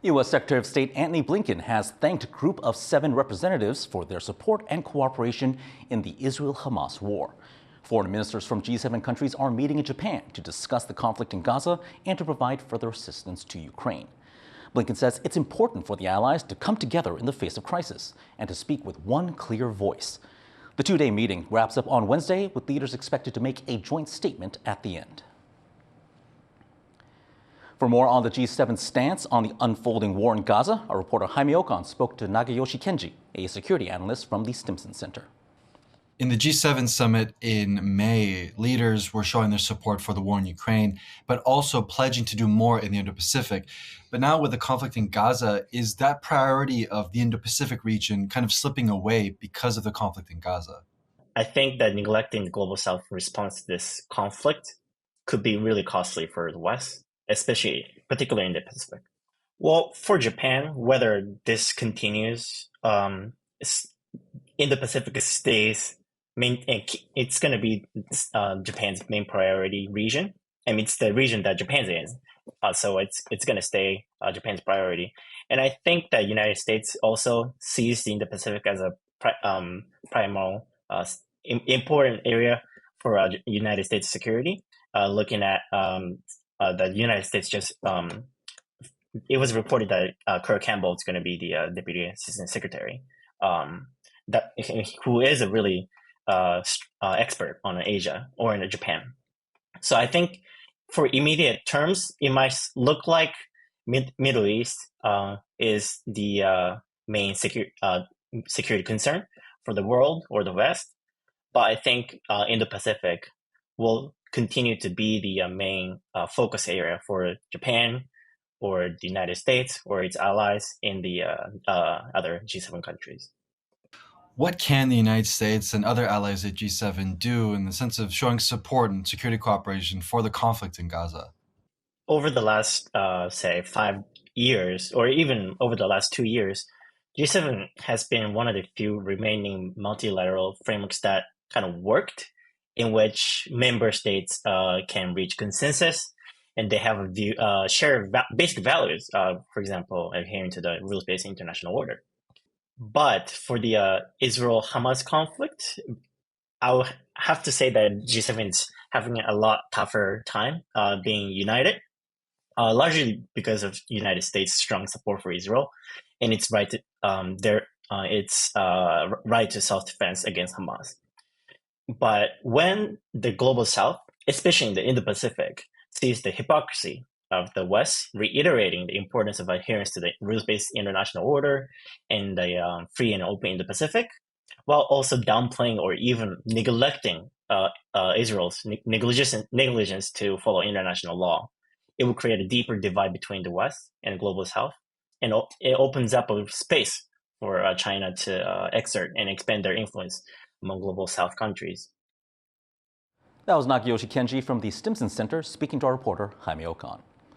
U.S. Secretary of State Antony Blinken has thanked a group of 7 representatives for their support and cooperation in the Israel-Hamas war. Foreign ministers from G7 countries are meeting in Japan to discuss the conflict in Gaza and to provide further assistance to Ukraine. Blinken says it's important for the allies to come together in the face of crisis and to speak with one clear voice. The 2-day meeting wraps up on Wednesday, with leaders expected to make a joint statement at the end. For more on the G7 stance on the unfolding war in Gaza, our reporter Jaime Ocon spoke to Nagayoshi Kenji, a security analyst from the Stimson Center. In the G7 summit in May, leaders were showing their support for the war in Ukraine, but also pledging to do more in the Indo-Pacific. But now with the conflict in Gaza, is that priority of the Indo-Pacific region kind of slipping away because of the conflict in Gaza? I think that neglecting the global South response to this conflict could be really costly for the West, particularly in the Pacific. Well, for Japan, whether this continues, Indo-Pacific stays it's going to be Japan's main priority region. I mean, it's the region that Japan's in, so it's going to stay Japan's priority. And I think that United States also sees the Indo-Pacific as a primal important area for United States security. Looking at the United States, it was reported that Kurt Campbell is going to be the Deputy Assistant Secretary, who is a really expert on Asia or in Japan. So I think for immediate terms, it might look like Middle East is the main security concern for the world or the West. But I think Indo-Pacific will continue to be the main focus area for Japan or the United States or its allies in the other G7 countries. What can the United States and other allies at G7 do in the sense of showing support and security cooperation for the conflict in Gaza? Over the last, say, 5 years, or even over the last 2 years, G7 has been one of the few remaining multilateral frameworks that kind of worked, in which member states can reach consensus and they have a share basic values, for example, adhering to the rules-based international order. But for the Israel-Hamas conflict, I would have to say that G7 is having a lot tougher time being united, largely because of the United States' strong support for Israel and its right to self-defense against Hamas. But when the global South, especially in the Indo-Pacific, sees the hypocrisy of the West reiterating the importance of adherence to the rules-based international order and the free and open Indo-Pacific, while also downplaying or even neglecting Israel's negligence to follow international law, it will create a deeper divide between the West and the global South, and it opens up a space for China to exert and expand their influence among global South countries. That was Nagayoshi Kenji from the Stimson Center speaking to our reporter Jaime Ocon.